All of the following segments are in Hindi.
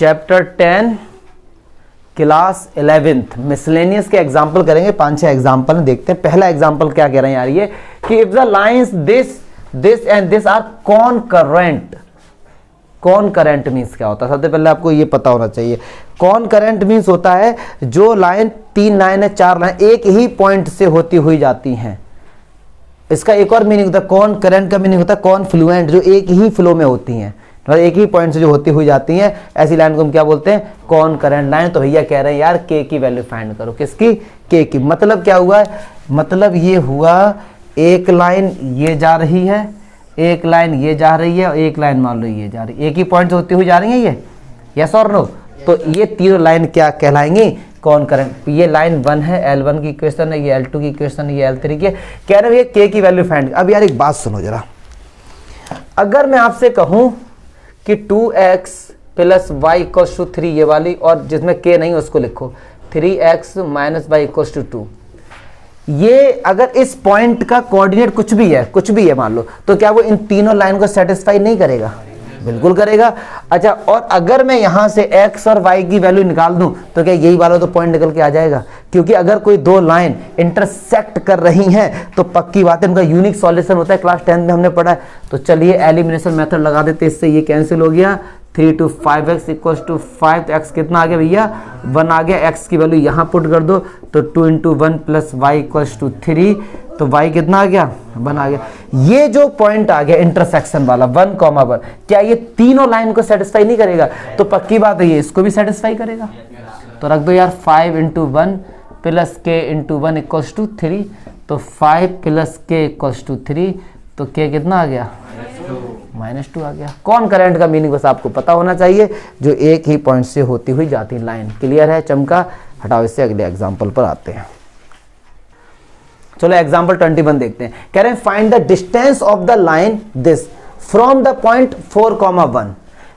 चैप्टर 10 क्लास 11th मिसलेनियस के एग्जाम्पल करेंगे। 5-6 एग्जाम्पल देखते हैं। पहला एग्जाम्पल क्या कह रहे हैं यार ये कि if the lines this and this are concurrent. Concurrent means क्या होता है? सबसे पहले आपको ये पता होना चाहिए। कॉनकरेंट मीन्स होता है जो लाइन 3 लाइन है 4 लाइन एक ही पॉइंट से होती हुई जाती हैं। इसका एक और मीनिंग होता है कॉनकरेंट का मीनिंग होता है कॉन्फ्लुएंट, जो एक ही फ्लो में होती हैं, मतलब एक ही पॉइंट से जो होती हुई जाती हैं, ऐसी लाइन को हम क्या बोलते हैं? कॉनकरेंट लाइन। तो भैया कह रहे हैं यार के की वैल्यू फाइंड करो। किसकी? के की। मतलब क्या हुआ? मतलब ये हुआ एक लाइन ये जा रही है, एक लाइन ये जा रही है और एक लाइन मान लो ये जा रही है, एक ही पॉइंट से होती हुई जा रही है ये, यस और नो? तो ये तीनों लाइन क्या कहलाएंगी? कॉनकरेंट। ये लाइन 1 है, L1 की इक्वेशन है, ये L2 की इक्वेशन है, ये L3 की। कह रहे हैं के की वैल्यू फाइंड। अब यार एक बात सुनो जरा, अगर मैं आपसे कहूं कि 2x plus y equals to 3 ये वाली, और जिसमें के नहीं उसको लिखो 3x minus y equals to 2, ये अगर इस पॉइंट का कोऑर्डिनेट कुछ भी है मान लो, तो क्या वो इन तीनों लाइन को सेटिस्फाई नहीं करेगा? बिल्कुल करेगा। अच्छा, और अगर मैं यहां से x और y की वैल्यू निकाल दूं तो क्या यही वाला तो पॉइंट निकल के आ जाएगा? क्योंकि अगर कोई दो लाइन इंटरसेक्ट कर रही हैं तो पक्की बात है उनका यूनिक सॉल्यूशन होता है, क्लास 10 में हमने पढ़ा है। तो चलिए एलिमिनेशन मेथड लगा देते, इससे ये कैंसिल हो गया। 3 to 5x इक्वल्स टू 5, तो x कितना आ गया भैया? 1 आ गया। x की वैल्यू यहाँ पुट कर दो तो 2 into 1 plus y equals to 3, तो y कितना आ गया? 1 आ गया। ये जो पॉइंट आ गया इंटरसेक्शन वाला 1,1, क्या ये तीनों लाइन को सेटिस्फाई नहीं करेगा? तो पक्की बात है ये इसको भी सेटिस्फाई करेगा। तो रख दो यार 5 into 1 plus k into 1 equals to 3, तो 5 प्लस k इक्वल्स टू 3, तो k कितना आ गया? -2 आ गया। कॉनकरेंट का मीनिंग बस आपको पता होना चाहिए, जो एक ही पॉइंट से होती हुई जाती लाइन। क्लियर है? चमका। हटाओ इससे, अगले एग्जांपल पर आते हैं। चलो एग्जांपल 21 देखते हैं। कह रहे हैं find the distance of the line this from the point 4,1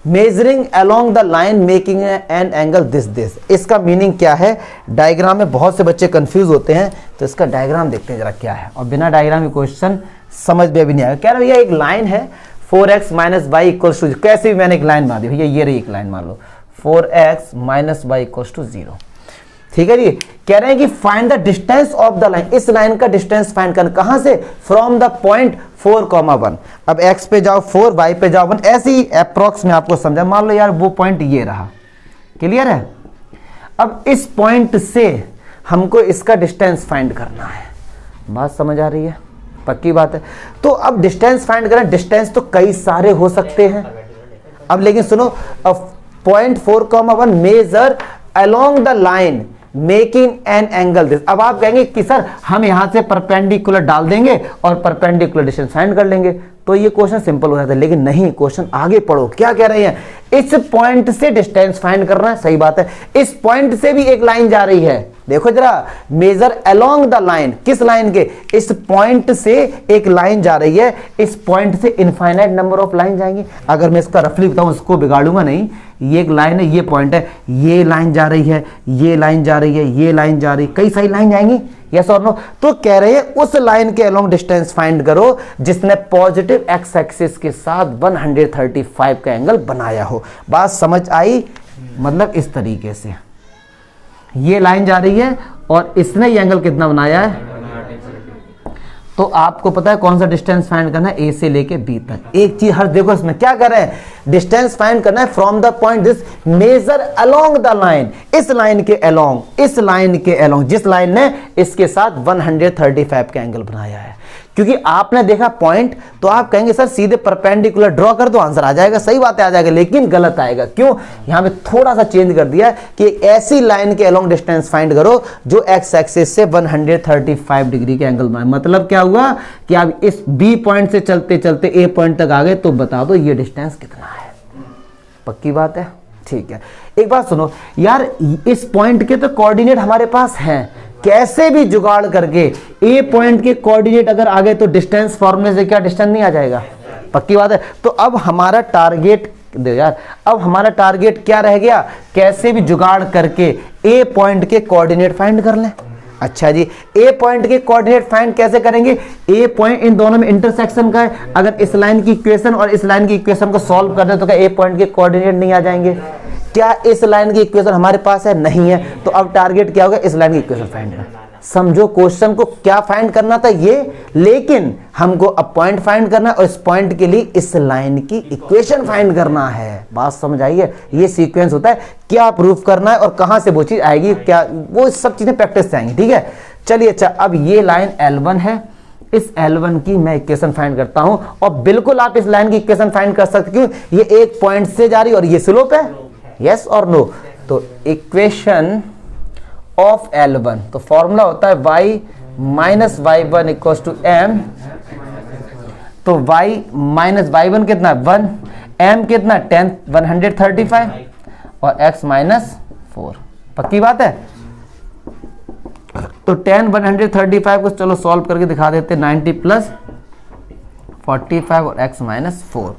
measuring along the line making an angle this. इसका मीनिंग क्या है? डायग्राम में बहुत से बच्चे कंफ्यूज होते हैं, तो इसका डायग्राम देखते हैं जरा क्या है, और बिना डायग्राम के क्वेश्चन समझ में भी नहीं आएगा। कह रहे भैया एक लाइन है 4x minus y equals to, कैसे भी मैंने एक लाइन मान दी भैया, ये रही एक लाइन मान लो 4x minus y equals to 0। ठीक है जी। कह रहे हैं कि find the distance of the line, इस लाइन का डिस्टेंस फाइंड करना। कहां से? From the point 4,1। अब x पे जाओ 4, y पे जाओ 1, ऐसे ही अप्रॉक्स में आपको समझा। मान लो यार वो पॉइंट ये रहा। क्लियर है? अब इस पॉइंट से हमको इसका डिस्टेंस फाइंड करना है। बात समझ आ रही है? पक्की बात है। तो अब डिस्टेंस फाइंड करें, डिस्टेंस तो कई सारे हो सकते हैं। अब लेकिन सुनो, point 4,1 measure along the line making an angle this. अब आप कहेंगे कि सर हम यहां से परपेंडिकुलर डाल देंगे और परपेंडिकुलर डिस्टेंस फाइंड कर लेंगे, तो ये क्वेश्चन सिंपल हो जाता है। लेकिन नहीं, क्वेश्चन आगे पढ़ो। क्या कह रहे हैं? इस पॉइंट से डिस्टेंस फाइंड करना है। सही बात है। इस पॉइंट से भी एक लाइन जा रही है, देखो जरा, मेजर अलोंग द लाइन। किस लाइन के? इस पॉइंट से एक लाइन जा रही है। इस पॉइंट से इनफाइनाइट नंबर ऑफ लाइन जाएंगी। अगर मैं इसका रफली बताऊं, इसको बिगाड़ूंगा नहीं, ये एक लाइन है, ये पॉइंट है, ये लाइन जा रही है, ये लाइन जा रही है, ये लाइन जा रही है, कई सारी लाइन जाएंगी। यस और नो? तो कह रहे हैं उस लाइन के अलोंग डिस्टेंस फाइंड करो जिसने पॉजिटिव एक्स एक्सिस के साथ 135 का एंगल बनाया हो। बात समझ आई? मतलब इस तरीके से ये लाइन जा रही है और इसने ये एंगल कितना बनाया है, तो आपको पता है कौन सा डिस्टेंस फाइंड करना है, ए से लेके बी तक। एक चीज हर देखो, इसमें क्या कर रहे हैं? डिस्टेंस फाइंड करना है from the point this measure along the line, इस लाइन के अलोंग, इस लाइन के अलोंग, जिस लाइन ने इसके साथ 135 का एंगल बनाया है। क्योंकि आपने देखा पॉइंट, तो आप कहेंगे सर सीधे परपेंडिकुलर ड्रॉ कर दो, आंसर आ जाएगा। सही बात है, आ जाएगा, लेकिन गलत आएगा। क्यों? यहां पे थोड़ा सा चेंज कर दिया कि ऐसी लाइन के अलोंग डिस्टेंस फाइंड करो जो एक्स एक्सिस से 135 डिग्री के एंगल बनाए। मतलब क्या हुआ कि आप इस बी पॉइंट से चलते चलते ए पॉइंट तक आ गए, तो बता दो ये डिस्टेंस कितना है। पक्की बात है? ठीक है। एक बात सुनो यार, इस पॉइंट के तो कोऑर्डिनेट हमारे पास हैं, कैसे भी जुगाड़ करके ए पॉइंट के कोऑर्डिनेट अगर आ गए तो डिस्टेंस फॉर्मूले से क्या डिस्टेंस नहीं आ जाएगा? पक्की बात है। तो अब हमारा टारगेट दे यार, अब हमारा टारगेट क्या रह गया? कैसे भी जुगाड़ करके ए पॉइंट के कोऑर्डिनेट फाइंड कर लें। अच्छा जी, ए पॉइंट के कोऑर्डिनेट फाइंड कैसे करेंगे? ए पॉइंट इन दोनों में इंटरसेक्शन का है। अगर इस लाइन की इक्वेशन और इस लाइन की इक्वेशन को सॉल्व कर दे तो क्या ए पॉइंट के कोऑर्डिनेट नहीं आ जाएंगे? क्या इस लाइन की इक्वेशन हमारे पास है? नहीं है। तो अब टारगेट क्या होगा? इस लाइन की इक्वेशन फाइंड करना। समझो क्वेश्चन को क्या फाइंड करना था ये, लेकिन हमको अब पॉइंट फाइंड करना है और इस पॉइंट के लिए इस लाइन की इक्वेशन फाइंड करना है। बात समझ आई है? ये सीक्वेंस होता है, क्या प्रूफ करना है और कहां से वो चीज आएगी, क्या वो सब चीजें प्रैक्टिस से आएंगी। ठीक है, चलिए। अच्छा, अब ये लाइन L1 है, इस L1 की मैं इक्वेशन फाइंड करता हूं और बिल्कुल आप इस लाइन की इक्वेशन फाइंड कर सकते। क्यों? ये एक पॉइंट से जा रही और ये स्लोप है, यस और नो। तो इक्वेशन ऑफ L1, तो फॉर्मूला होता है y minus y1 equal to m। तो y माइनस y1 कितना है? 1, m कितना? 10 135 और x माइनस 4। पक्की बात है? तो 10 135 को चलो सॉल्व करके दिखा देते। 90 प्लस 45 और x माइनस 4।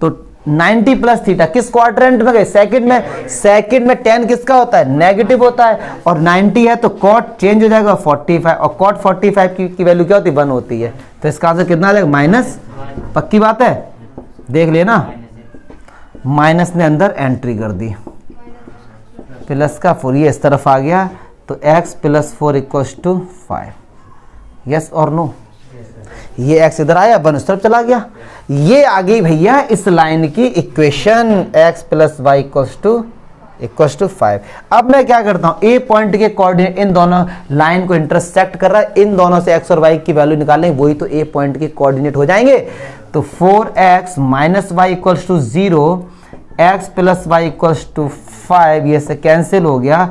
तो 90 प्लस थीटा किस क्वाड्रेंट में गए? सेकंड में। सेकंड में 10 किसका होता है? नेगेटिव होता है। और 90 है तो कॉट चेंज हो जाएगा 45, और कॉट 45 की वैल्यू क्या होती है? 1 होती है। तो इसका आंसर कितना आ जाएगा? माइनस। पक्की बात है? देख लेना, माइनस ने अंदर एंट्री कर दी, प्लस का 4 ये इस तरफ आ गया। तो x plus 4 equal to 5, yes और नो? ये x इधर आया, 1 उस तरफ चला गया। ये आ गई भैया इस लाइन की equation, x plus y equal to 5। अब मैं क्या करता हूं? ए पॉइंट के कोऑर्डिनेट इन दोनों लाइन को इंटरसेक्ट कर रहा है, इन दोनों से x और y की वैल्यू निकालें, वही तो ए पॉइंट के कोऑर्डिनेट हो जाएंगे। तो 4x minus y equal to 0, x plus y equal to 5, ये से कैंसिल हो गया।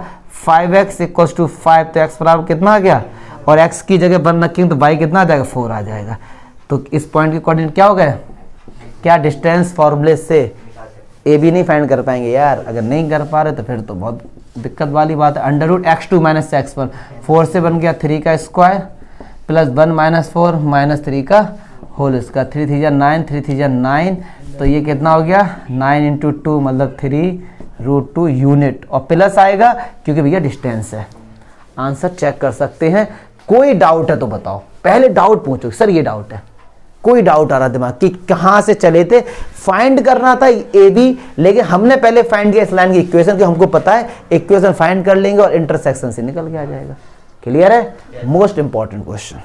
5x इक्वल टू 5, तो x बराबर कितना आ गया? और x की जगह 1 रखेंगे तो y कितना आ जाएगा? 4 आ जाएगा। तो इस पॉइंट के कोऑर्डिनेट क्या हो गए? क्या डिस्टेंस फॉर्मूले से ए बी नहीं फाइंड कर पाएंगे यार? अगर नहीं कर पा रहे तो फिर तो बहुत दिक्कत वाली बात है। Under root x2 minus x1, 4 से बन गया 3 का स्क्वायर प्लस 1 माइनस 4 माइनस 3 का होल स्क्वायर। 3 3 जा 9, 3 3 जा 9, तो ये कितना हो गया? 9 इंटू 2 मतलब 3√2 यूनिट, और प्लस आएगा क्योंकि भैया डिस्टेंस है। आंसर चेक कर सकते हैं। कोई डाउट है तो बताओ, पहले डाउट पूछो। सर ये डाउट है, कोई डाउट आ रहा दिमाग कि कहां से चले थे? फाइंड करना था ए बी, लेकिन हमने पहले फाइंड किया इस लाइन की इक्वेशन, कि हमको पता है इक्वेशन फाइंड कर लेंगे और इंटरसेक्शन से निकल के आ जाएगा। क्लियर है? Most important question.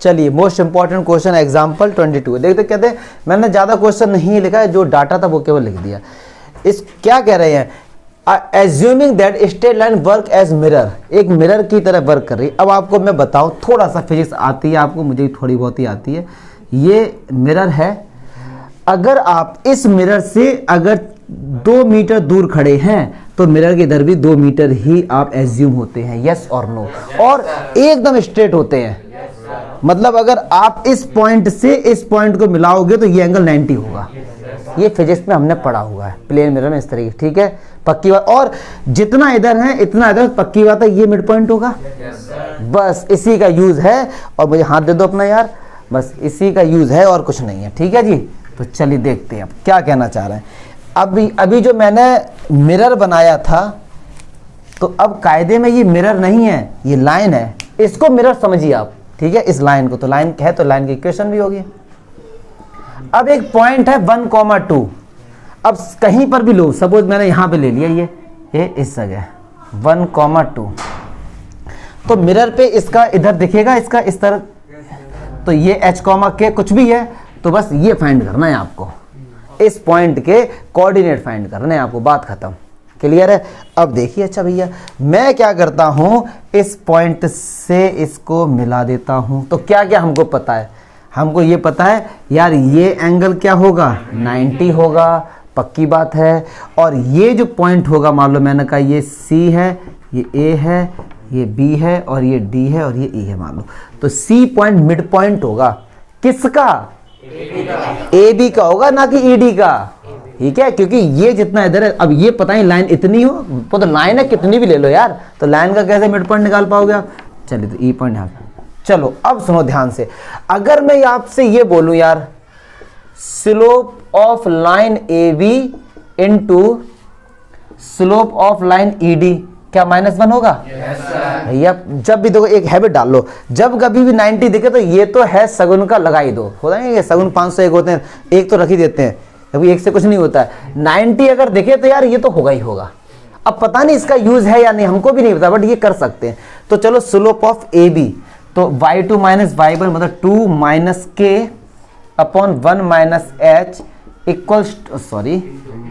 चलिए, मोस्ट इंपॉर्टेंट क्वेश्चन एग्जांपल 22 देखते। कहते हैं मैंने ज्यादा क्वेश्चन नहीं लिखा है, जो डाटा था वो केवल लिख दिया। इस क्या कह रहे हैं? Assuming that straight line work as mirror, एक मिरर की तरह वर्क कर रही है। अब आपको मैं बताऊं, थोड़ा सा फिजिक्स आती है आपको, मुझे भी थोड़ी बहुत ही आती है। ये मिरर है, अगर आप इस मिरर से अगर 2 मीटर दूर खड़े हैं तो मिरर के इधर भी 2 मीटर ही आप एज्यूम होते हैं, यस और नो, और एकदम स्ट्रेट होते हैं। मतलब अगर आप इस पॉइंट से इस पॉइंट को मिलाओगे तो ये एंगल 90 होगा। ये फिजिक्स में हमने पढ़ा हुआ है, प्लेन मिरर में इस तरीके। ठीक है, पक्की बात। और जितना इधर है इतना इधर, पक्की बात है, ये मिड पॉइंट होगा। बस इसी का यूज है। और मुझे हाथ दे दो अपना यार, बस इसी का यूज है और कुछ नहीं है। ठीक है जी, तो चलिए देखते हैं अब क्या कहना चाह रहे हैं। अभी जो मैंने मिरर बनाया था, तो अब कायदे में ये मिरर नहीं है, ये लाइन है। इसको मिरर समझिए आप। ठीक है, इस लाइन को तो लाइन है, तो लाइन की इक्वेशन भी होगी। अब एक पॉइंट है 1,2, अब कहीं पर भी लो, सपोज मैंने यहां पे ले लिया ये इस जगह 1,2, तो मिरर पे इसका इधर दिखेगा, इसका इस तरह, तो ये h, के कुछ भी है, तो बस ये फाइंड करना है आपको, इस पॉइंट के कोऑर्डिनेट फाइंड करना है आपको। बात खत्म। क्लियर है? अब देखिए, अच्छा भैया मैं क्या करता हूं, इस पॉइंट से इसको मिला देता हूं। तो क्या क्या हमको पता है? हमको ये पता है यार, ये एंगल क्या होगा? 90 होगा, पक्की बात है। और ये जो पॉइंट होगा, मान लो मैंने कहा ये C है, ये A है, ये B है, और ये D है, और ये E है मान लो। तो C पॉइंट मिड पॉइंट होगा किसका? AB का होगा, ना कि ED का। ठीक है, क्योंकि ये जितना इधर है, अब ये पता ही लाइन इतनी हो तो लाइन है, कितनी भी ले लो यार, तो लाइन का कैसे मिड पॉइंट निकाल पाओगे आप? चलिए, तो E पॉइंट यहाँ पे। चलो अब सुनो ध्यान से, अगर मैं आपसे ये बोलूं यार, slope of line AB into slope of line ED, क्या -1 होगा? भैया जब भी देखो, एक हैबिट डाल लो, जब कभी भी 90 दिखे तो ये तो है सगुन का लगा ही दो। होता है ये सगुन 501 होते हैं, एक तो रख ही देते हैं। अभी 1 से कुछ नहीं होता है। 90 अगर देखे तो यार ये तो होगा ही होगा। अब पता नहीं इसका यूज है या नहीं, हमको भी नहीं पता, बट ये कर सकते हैं। तो चलो स्लोप ऑफ ए बी, तो y2 माइनस y1 मतलब 2 माइनस के upon 1 minus h equals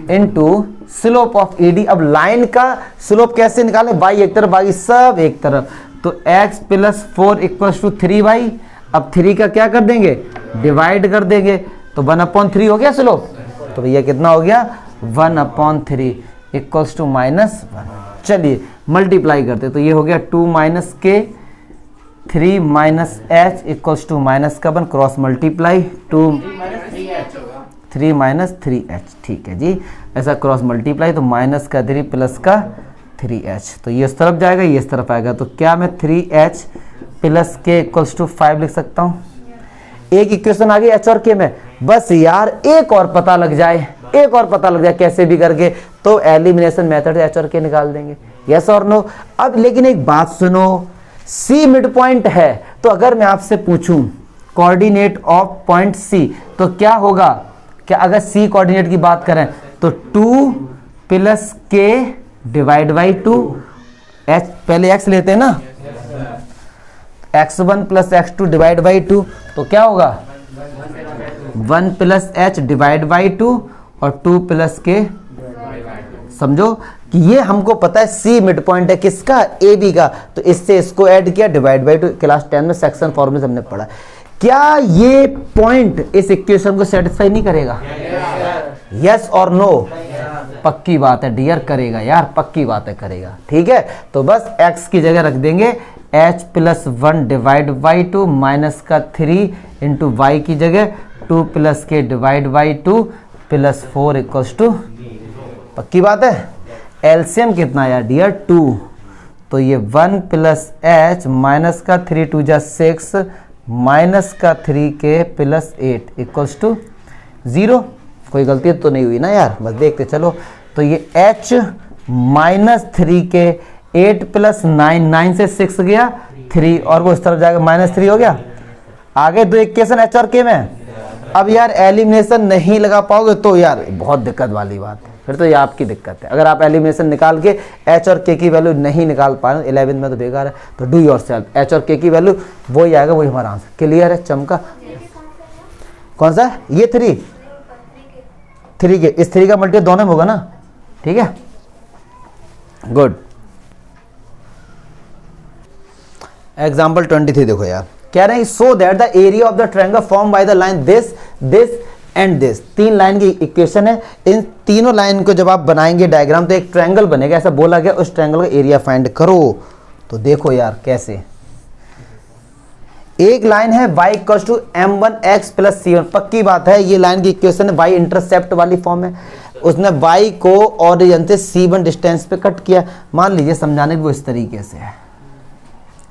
into slope of ED. अब लाइन का स्लोप कैसे निकालें, y एक तरफ बाकी सब एक तरफ, तो x plus 4 equals to 3y। अब 3 का क्या कर देंगे, डिवाइड कर देंगे, तो 1/3 हो गया स्लोप। तो भैया कितना हो गया 1/3 इक्वल्स टू -1। चलिए मल्टीप्लाई करते, तो ये हो गया 2 माइनस के 3 minus h equals to minus का 1 क्रॉस मल्टीप्लाई 3 माइनस 3h, ठीक है जी, ऐसा क्रॉस मल्टीप्लाई, तो माइनस का 3 प्लस का 3h, तो ये इस तरफ जाएगा ये इस तरफ आएगा, तो क्या मैं 3h प्लस के इक्वल्स टू 5 लिख सकता हूँ। एक इक्वेशन आ गई एच और के में, बस यार एक और पता लग जाए, एक और पता लग जाए कैसे भी करके, तो एलिमिनेशन मेथड एच और के निकाल देंगे, यस और नो। अब लेकिन एक बात सुनो, सी मिड पॉइंट है, तो अगर मैं आपसे पूछूं कोऑर्डिनेट ऑफ पॉइंट सी, तो क्या होगा, क्या अगर सी कोऑर्डिनेट की बात करें तो 2 प्लस के डिवाइड बाई 2, एच पहले एक्स लेते हैं ना, x1 plus x2 divide by 2, तो क्या होगा 1 प्लस एच डिवाइड बाई 2 और 2 प्लस के। समझो कि ये हमको पता है सी मिड पॉइंट है किसका, ए बी का, तो इससे इसको ऐड किया डिवाइड बाई 2, क्लास 10 में सेक्शन फॉर्मूले हमने पढ़ा। क्या ये पॉइंट इस इक्वेशन को सेटिस्फाई नहीं करेगा, यस और नो। पक्की बात है डियर, करेगा यार, पक्की बात है करेगा, ठीक है। तो बस x की जगह रख देंगे h plus 1 divide by 2 minus का 3 इंटू वाई की जगह 2 प्लस के divide by 2 plus 4 equals to, पक्की बात है। एलसीएम कितना यार डियर 2, तो ये 1 प्लस एच माइनस का 3 2 जा 6 माइनस का 3 के प्लस 8 इक्वल्स टू 0। कोई गलती तो नहीं हुई ना यार, बस देखते चलो। तो ये h माइनस 3 के 8 प्लस 9, 9 से 6 गया 3 और वो इस तरफ जाएगा -3 हो गया। आगे दो इक्वेशन एच और के में, अब यार एलिमिनेशन नहीं लगा पाओगे तो यार बहुत दिक्कत वाली बात है, फिर तो ये आपकी दिक्कत है। अगर आप एलिमिनेशन निकाल के एच और के की वैल्यू नहीं निकाल पा रहे 11 में, तो बेकार है। तो डू योर सेल्फ, एच और के की वैल्यू वही आएगा, वही हमारा आंसर। क्लियर है, चमका। कौन सा, ये 3 के, इस 3 का मल्टीप्लाई दोनों में होगा ना, ठीक है, गुड। एग्जाम्पल 23 देखो यार, कह रहे हैं so that the area of the triangle form by the line this this and this. 3 line की इक्वेशन है, इन तीनों लाइन को जब आप बनाएंगे डायग्राम तो एक ट्रायंगल बनेगा, ऐसा बोला गया। उस ट्रायंगल का एरिया फाइंड करो। तो देखो यार कैसे, एक लाइन है y equals to m1x plus c1, पक्की बात है ये लाइन की इक्वेशन है, y इंटरसेप्ट वाली फॉर्म है। उसने y को ओरिजिन से c1 डिस्टेंस पे कट किया। मान लीजिए समझाने भी वो इस तरीके से है,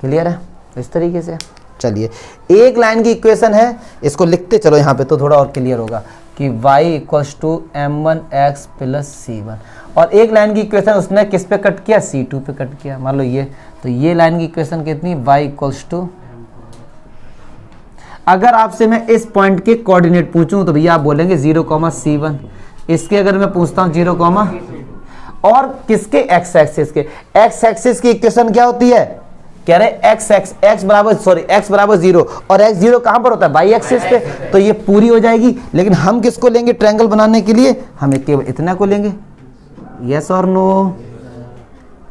क्लियर है, इस तरीके से। चलिए एक लाइन की इक्वेशन है, इसको लिखते चलो यहाँ पे तो थोड़ा और क्लियर होगा कि y equals to m1x plus c1, और एक लाइन की इक्वेशन उसने किस पे कट किया, c2 पे कट किया। मान लो ये, तो ये लाइन की इक्वेशन कितनी, y इक्वल्स टू, अगर आपसे मैं इस पॉइंट के कोऑर्डिनेट पूछूं तो भैया आप बोलेंगे 0,c1। इसके अगर मैं पूछता हूं 0, और किसके x एक्सिस के, x एक्सिस की इक्वेशन क्या होती है, कह रहे x बराबर 0 और x 0 कहां पर होता है, y एक्सिस पे, तो ये पूरी हो जाएगी। लेकिन हम किसको लेंगे ट्रायंगल बनाने के लिए, हम केवल इतना को लेंगे, यस और नो,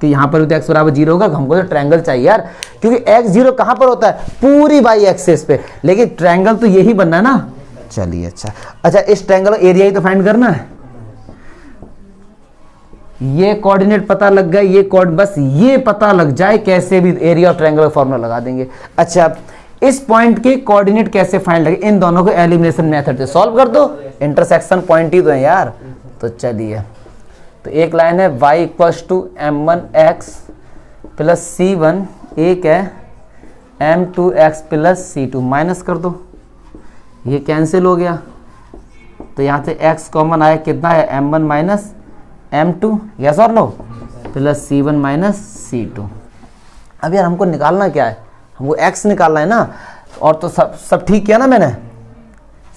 कि यहां पर तो x बराबर 0 होगा, हमको तो ट्रायंगल चाहिए यार, क्योंकि x 0 कहां पर होता है, पूरी y एक्सिस पे, लेकिन ट्रायंगल तो यही बनना है ना। चलिए अच्छा, इस ट्रायंगल का एरिया ही तो फाइंड करना है। ये कोऑर्डिनेट पता लग गए, ये बस ये पता लग जाए कैसे भी एरिया ऑफ ट्रायंगल का फॉर्मूला लगा देंगे। अच्छा, इस पॉइंट के कोऑर्डिनेट कैसे फाइंड लगे, इन दोनों को एलिमिनेशन मेथड से सॉल्व कर दो, इंटरसेक्शन पॉइंट ही तो है यार। तो चलिए, तो एक लाइन है y equals to m1x plus c1, एक है m2x प्लस c2, माइनस कर दो, ये कैंसिल हो गया, तो यहाँ से x कॉमन आया, कितना है m1 माइनस m2, यस और no, plus c1 minus c2। अब यार हमको निकालना क्या है, हमको x निकालना है ना, और तो सब ठीक किया ना मैंने,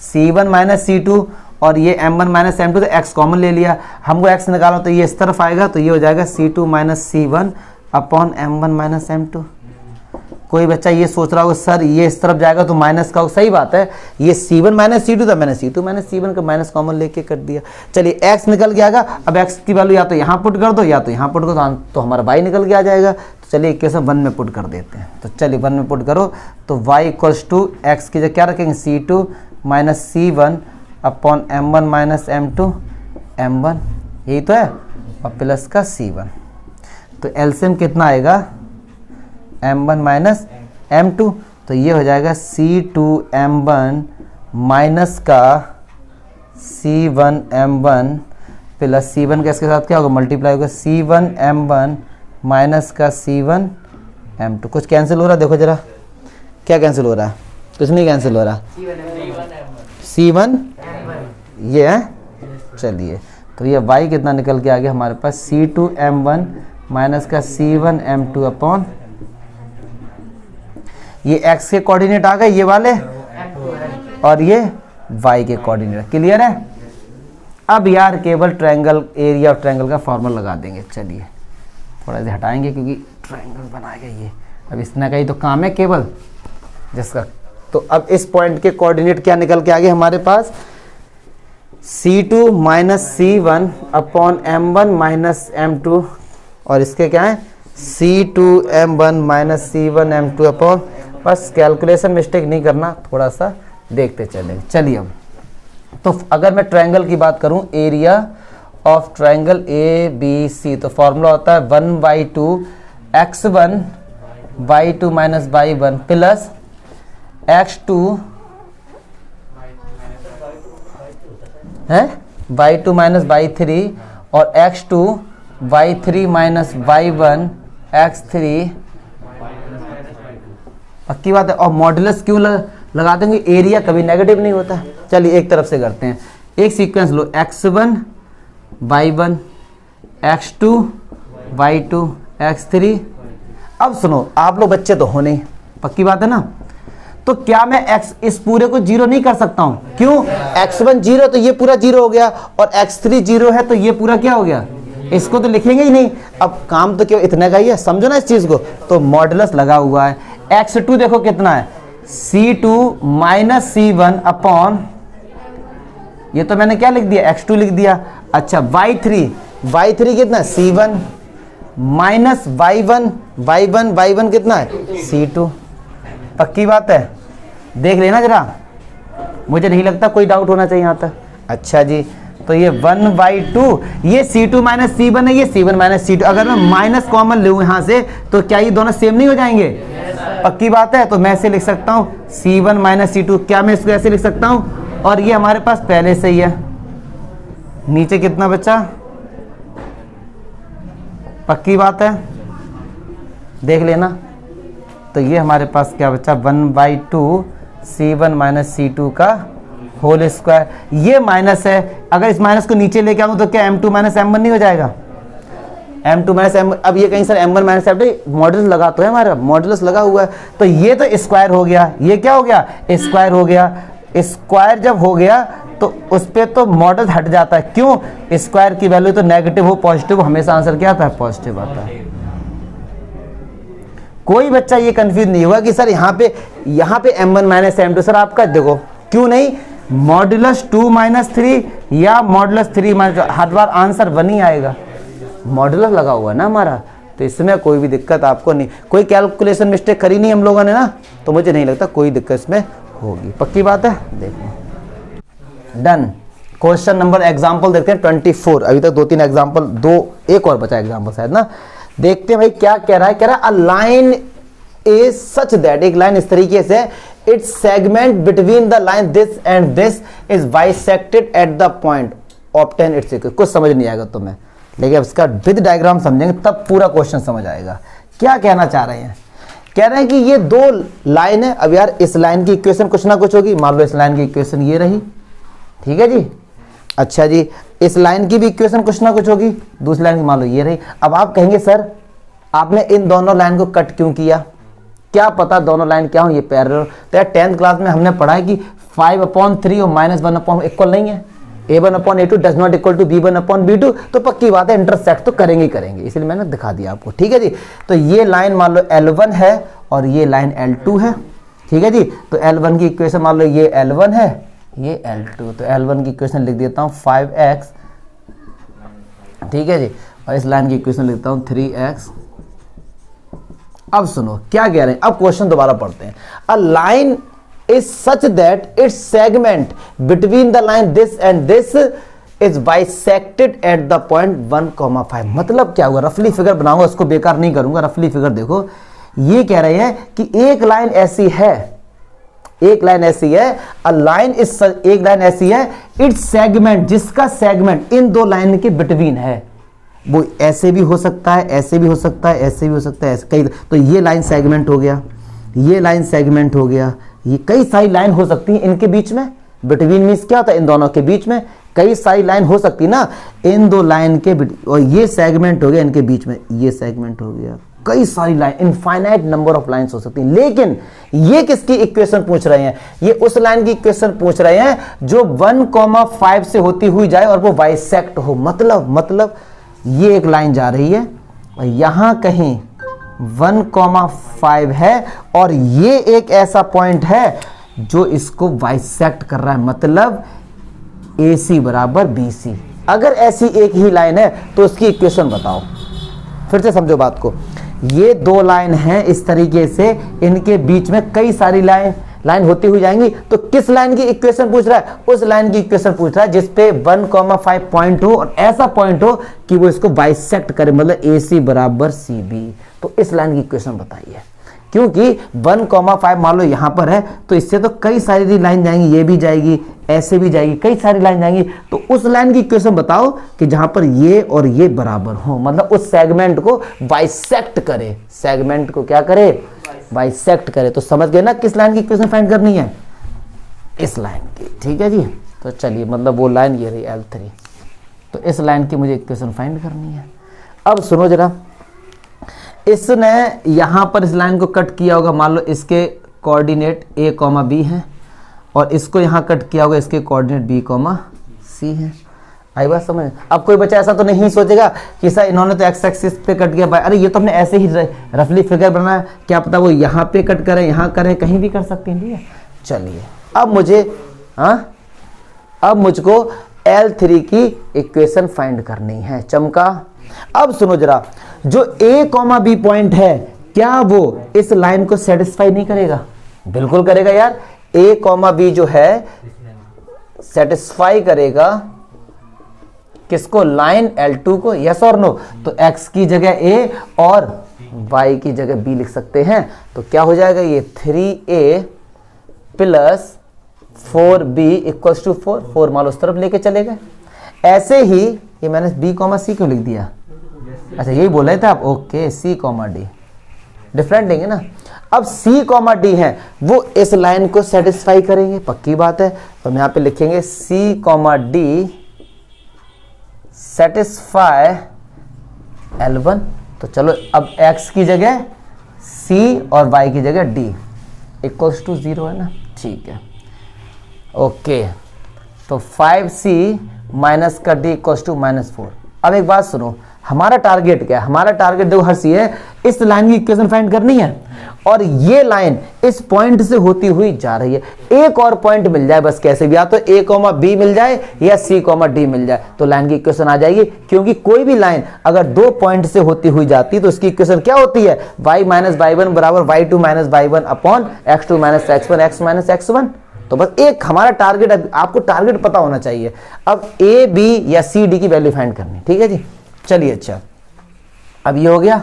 c1 माइनस c2 और ये m1 माइनस m2, तो x कॉमन ले लिया, हमको x निकालो तो ये इस तरफ आएगा, तो ये हो जाएगा c2 minus c1 upon m1 minus m2। कोई बच्चा ये सोच रहा होगा सर ये इस तरफ जाएगा तो माइनस का, सही बात है, ये c1 माइनस c2 था, मैंने c2 माइनस c1 का माइनस कॉमन लेके कर दिया। चलिए x निकल के आएगा, अब x की वैल्यू या तो यहाँ पुट कर दो या तो यहाँ पुट कर दो, तो हमारा y निकल के आ जाएगा। तो चलिए इक्वेशन 1 में पुट कर देते हैं, तो चलिए 1 में पुट करो, तो y इक्वल्स टू x की जगह क्या रखेंगे, c2 minus c1 upon m1 minus m2 m1, यही तो है, और प्लस का c1, तो एलसीएम कितना आएगा, m1 माइनस m2, तो ये हो जाएगा c2 m1 माइनस का c1 m1 प्लस c1 का इसके साथ क्या होगा, मल्टीप्लाई होगा c1 m1 माइनस का c1 m2। कुछ कैंसिल हो रहा है, देखो जरा क्या कैंसिल हो रहा है, कुछ नहीं कैंसिल हो रहा, c1 ये है। चलिए तो ये y कितना निकल के आ गया हमारे पास, c2 m1 माइनस का c1 m2 अपॉन, ये x के कोऑर्डिनेट आ गए ये वाले, और ये y के कोऑर्डिनेट, क्लियर है। अब यार केवल ट्रायंगल, एरिया ऑफ ट्रायंगल का फॉर्मूला लगा देंगे। चलिए थोड़ा सा हटाएंगे क्योंकि ट्रायंगल बनाएगा ये, अब इतना का ही तो काम है केवल जिसका। तो अब इस पॉइंट के कोऑर्डिनेट क्या निकल के आ गए हमारे पास, c2 minus c1 upon m1 minus m2, और इसके क्या है c2 m1 minus c1 m2 upon, बस कैलकुलेशन मिस्टेक नहीं करना, थोड़ा सा देखते चलेंगे। चलिए अब तो अगर मैं ट्रायंगल की बात करूं, एरिया ऑफ ट्रायंगल ABC, तो फॉर्मूला होता है 1/2 x1 y2 minus y1 plus x2 है y2 माइनस y3 और x2 y3 minus y1 x3, पक्की बात है। और मॉडुलस क्यों लगा देंगे, एरिया कभी नेगेटिव नहीं होता। चलिए एक तरफ से करते हैं, एक सीक्वेंस लो, x1 y1 x2 y2 x3। अब सुनो, आप लोग बच्चे तो हो नहीं, पक्की बात है ना, तो क्या मैं x इस पूरे को जीरो नहीं कर सकता हूं, क्यों, x1 जीरो तो ये पूरा जीरो हो गया, और x3 जीरो है तो ये पूरा क्या हो गया, इसको तो लिखेंगे ही नहीं। अब काम तो क्यों इतना का ही है, समझो ना इस चीज को, तो मॉडुलस लगा हुआ है। x2 देखो कितना है, c2 माइनस c1 अपॉन, ये तो मैंने क्या लिख दिया, x2 लिख दिया। अच्छा y3 कितना है, c1 माइनस y1 कितना है, c2। पक्की बात है, देख लेना जरा, मुझे नहीं लगता कोई डाउट होना चाहिए यहाँ तक। अच्छा जी, तो ये 1/2, ये c2 माइनस c1 है, ये c1 माइनस c2, अगर मैं माइनस कॉमन लूँ यहाँ से तो क्या ये दोनों सेम नहीं हो जाएंगे, पक्की बात है। तो मैं ऐसे लिख सकता हूँ c1 माइनस c2, क्या मैं इसको ऐसे लिख सकता हूँ, और ये हमारे पास पहले से ही है। नीचे कितना बचा, पक्की बात है, देख लेना। तो ये हमारे पास क्या बचा, 1/2 c1 माइनस c2 का होल स्क्वायर, ये माइनस है, अगर इस माइनस को नीचे लेके आऊँ तो क्या m2 माइनस m1 नहीं हो जाएगा, m2 माइनस m1। अब ये कहीं sir m1 minus m2 modulus लगा तो है, हमारा मॉडुलस लगा हुआ है, तो ये तो स्क्वायर हो गया, ये क्या हो गया, स्क्वायर हो गया। स्क्वायर जब हो गया तो उस पर तो मॉडुलस हट जाता है, क्यों, स्क्वायर की वैल्यू तो नेगेटिव हो पॉजिटिव, हमेशा आंसर क्या आता है, पॉजिटिव आता है। कोई बच्चा ये कंफ्यूज नहीं होगा कि सर यहाँ पे m1 माइनस m2, सर आपका देखो क्यों नहीं, मॉडुलस 2 माइनस 3 या मॉडुलस 3 माइनस, हर बार आंसर 1 ही आएगा, मॉडुलस लगा हुआ है ना हमारा, तो इसमें कोई भी दिक्कत आपको नहीं, कोई कैलकुलेशन मिस्टेक करी नहीं हम लोगों ने ना, तो मुझे नहीं लगता कोई दिक्कत इसमें होगी, पक्की बात है। देखो डन। क्वेश्चन नंबर एग्जाम्पल देखते हैं 24, अभी तक 2-3 एग्जाम्पल, एक और बचा एग्जाम्पल शायद ना, देखते हैं भाई क्या कह रहा है। कह रहा है a line is such that, एक लाइन इस तरीके से, it's segment between the line this and this is bisected at the point obtain it's equal. कुछ समझ नहीं आएगा तुम्हें, लेकिन अब इसका विद डायग्राम समझेंगे तब पूरा क्वेश्चन समझ आएगा। क्या कहना चाह रहे हैं, कह रहे हैं कि ये दो लाइन है, अब यार इस लाइन की इक्वेशन कुछ ना कुछ होगी, मान लो इस लाइन की इक्वेशन ये रही, ठीक है जी। अच्छा जी, इस लाइन की भी इक्वेशन कुछ ना कुछ होगी, दूसरी लाइन की मान लो ये रही। अब आप कहेंगे सर आपने इन दोनों लाइन को कट क्यों किया, क्या पता दोनों लाइन क्या हो, ये पैरेलल। तो यार 10th क्लास में हमने पढ़ा है कि 5/3 और -1/, इक्वल नहीं है, a1/a2 does not equal to b1/b2, तो पक्की बात है इंटरसेक्ट तो करेंगे ही करेंगे, इसलिए मैंने दिखा दिया आपको। ठीक है जी, तो ये लाइन मान लो L1 है और ये लाइन L2 है। ठीक है जी, तो L1 की इक्वेशन मान लो ये L1 है, ये L2, तो L1 की इक्वेशन लिख देता हूँ 5x, ठीक है जी, और इस लाइन की इक्वेशन लिखता हूँ 3x। अब सुनो क्या कह रहे हैं, अब क्वेश्चन दोबारा पढ़ते हैं। A line is such that it's segment between the line this and this is bisected at the point 1,5। मतलब क्या हुआ, रफली फिगर बनाऊंगा, उसको बेकार नहीं करूंगा, रफली फिगर देखो। ये कह रहे हैं कि एक लाइन ऐसी है, एक लाइन ऐसी है, अ लाइन इज, एक लाइन ऐसी है, इट्स सेगमेंट, जिसका सेगमेंट इन दो लाइन के बिटवीन है। वो ऐसे भी हो सकता है, ऐसे भी हो सकता है, ऐसे भी हो सकता है, ऐसे कई, तो ये लाइन सेगमेंट हो गया, ये लाइन सेगमेंट हो गया, ये कई सारी लाइन हो सकती है इनके बीच में। बिटवीन मींस क्या होता है, इन दोनों के बीच में कई सारी लाइन हो सकती है ना, इन दो लाइन के, और ये सेगमेंट हो गया इनके बीच में, ये सेगमेंट हो गया, कई सारी line, infinite number of lines हो सकती हैं। लेकिन ये किसकी इक्वेशन पूछ रहे हैं, ये उस लाइन की इक्वेशन पूछ रहे हैं जो 1,5 से होती हुई जाए और वो बाइसेक्ट हो। मतलब ये एक लाइन जा रही है और यहां कहीं 1,5 है और ये एक ऐसा पॉइंट है जो इसको बाइसेक्ट कर रहा है, मतलब AC बराबर BC। अगर ऐसी एक ही लाइन है तो उसकी इक्वेशन बताओ, फिर से समझो बात को। ये दो लाइन हैं इस तरीके से, इनके बीच में कई सारी लाइन होती हुई जाएंगी, तो किस लाइन की इक्वेशन पूछ रहा है, उस लाइन की इक्वेशन पूछ रहा है जिसपे 1,5 पॉइंट हो और ऐसा पॉइंट हो कि वो इसको बाइसेक्ट करे, मतलब AC बराबर CB। तो इस लाइन की इक्वेशन बताइए, क्योंकि 1,5 मान लो यहां पर है, तो इससे तो कई सारी लाइन जाएंगी, ये भी जाएगी, ऐसे भी जाएगी, कई सारी लाइन जाएंगी, तो उस लाइन की इक्वेशन बताओ कि जहां पर ये और ये बराबर हो, मतलब उस सेगमेंट को बाइसेक्ट करे, सेगमेंट को क्या करे, बाइसेक्ट करे। तो समझ गए ना किस लाइन की इक्वेशन फाइंड करनी है, इस लाइन की। ठीक है जी, तो चलिए, मतलब वो लाइन ये रही L3, तो इस लाइन की मुझे इक्वेशन फाइंड करनी है। अब सुनो जरा, इसने यहां पर इस लाइन को कट किया होगा, मान लो इसके कोऑर्डिनेट A, B हैं और इसको यहां कट किया होगा, इसके कोऑर्डिनेट B, C है। आई बात समझ। अब कोई बच्चा ऐसा तो नहीं सोचेगा कि सर इन्होंने तो एक्स एक्सिस पे कट किया, अरे ये तो हमने ऐसे ही रफली फिगर बनाया, क्या पता वो यहाँ पे कट करे, यहाँ करे, कहीं भी कर सकते हैं। ठीक है, चलिए अब मुझे, अब मुझको L3 की इक्वेशन फाइंड करनी है। चमका। अब सुनो जरा, जो A, B पॉइंट है, क्या वो इस लाइन को सेटिस्फाई नहीं करेगा? बिल्कुल करेगा यार। A, B जो है सेटिस्फाई करेगा किसको, लाइन L2 को, यस और नो? तो x की जगह A और y की जगह B लिख सकते हैं। तो क्या हो जाएगा, ये 3A plus 4B equals to 4 मान लो उस तरफ लेके चले गए। ऐसे ही ये मैंने B, C क्यों लिख दिया? अच्छा यही बोल रहे थे आप, ओके। C, D डिफरेंट लेंगे ना। अब C, D है, वो इस लाइन को सेटिस्फाई करेंगे, पक्की बात है। तो हम यहाँ पे लिखेंगे C, D सेटिस्फाई L1। तो चलो अब x की जगह C और y की जगह D इक्वल्स टू 0 है ना, ठीक है, ओके। तो 5C माइनस का D इक्वल्स टू -4। अब एक बात सुनो, हमारा टारगेट क्या है? हमारा टारगेट देखो हर सी है, इस लाइन की इक्वेशन फाइंड करनी है और ये लाइन इस पॉइंट से होती हुई जा रही है। एक और पॉइंट मिल जाए बस, कैसे भी, या तो A, B मिल जाए या C, D मिल जाए, तो लाइन की इक्वेशन आ जाएगी। क्योंकि कोई भी लाइन अगर दो पॉइंट से होती हुई जाती है तो उसकी इक्वेशन क्या होती है, y माइनस y1 बराबर y2 minus y1 upon x2 minus x1 x minus x1। तो बस एक हमारा टारगेट, आपको टारगेट पता होना चाहिए। अब A, B या C, D की वैल्यू फाइंड करनी, ठीक है जी। चलिए अच्छा, अब ये हो गया।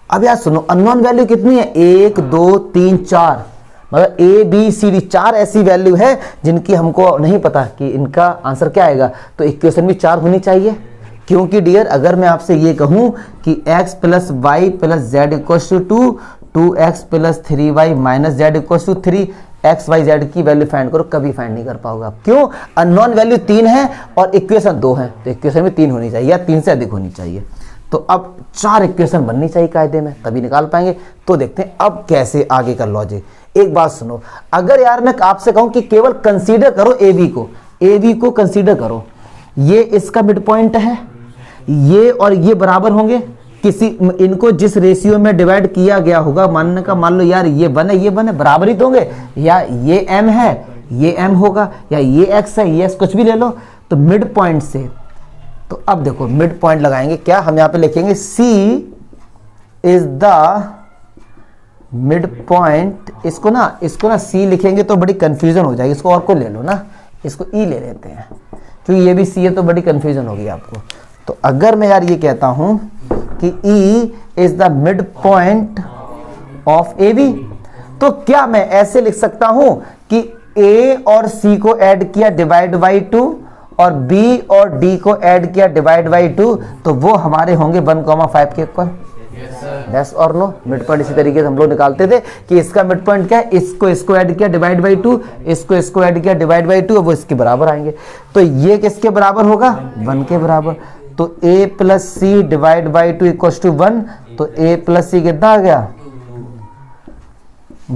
अब यार सुनो, अननोन वैल्यू कितनी है, 1 2 3 4, मतलब A, B, C, D 4 ऐसी वैल्यू है जिनकी हमको नहीं पता कि इनका आंसर क्या आएगा। तो इक्वेशन भी 4 होनी चाहिए। क्योंकि डियर, अगर मैं आपसे ये कहूं कि x plus y plus z equals to 2x प्लस 3y minus z equals to 3, x y z की वैल्यू फाइंड करो, कभी फाइंड नहीं कर पाओगे आप। क्यों? अननोन वैल्यू 3 है और इक्वेशन 2 है, तो इक्वेशन में 3 होनी चाहिए या 3 से अधिक होनी चाहिए। तो अब 4 इक्वेशन बननी चाहिए कायदे में, तभी निकाल पाएंगे। तो देखते हैं अब कैसे आगे का लॉजिक। एक बात सुनो, अगर यार मैं आपसे कहूं कि केवल कंसीडर करो AB को कंसीडर करो, ये इसका मिड पॉइंट है, ये और ये बराबर होंगे, किसी इनको जिस रेशियो में डिवाइड किया गया होगा, मान लो यार ये 1 है ये 1 है, बराबर ही तो होंगे, या ये m है ये m होगा, या ये x है ये x, कुछ भी ले लो। तो मिड पॉइंट से, तो अब देखो मिड पॉइंट लगाएंगे क्या, हम यहां पे लिखेंगे C is the mid point. इसको ना C लिखेंगे तो बड़ी कंफ्यूजन हो जाएगी, इसको और को ले लो ना, इसको E ले लेते हैं, क्योंकि ये भी C है तो बड़ी कंफ्यूजन होगी आपको। तो अगर मैं यार ये कहता हूं कि E is the mid point of AB, तो क्या मैं ऐसे लिख सकता हूं कि A और C को ऐड किया डिवाइड बाई 2 और B और D को ऐड किया डिवाइड बाई 2, तो वो हमारे होंगे 1,5 के इक्वल? यस और नो? मिड पॉइंट इसी तरीके से हम लोग निकालते थे कि इसका मिड पॉइंट क्या है, इसको ऐड किया डिवाइड बाई 2, इसको ऐड किया डिवाइड बाई 2, वो इसके बराबर आएंगे। तो ये किसके बराबर होगा? 1 के बराबर। तो a plus c divide by 2 equals to 1, तो a प्लस सी कितना आ गया?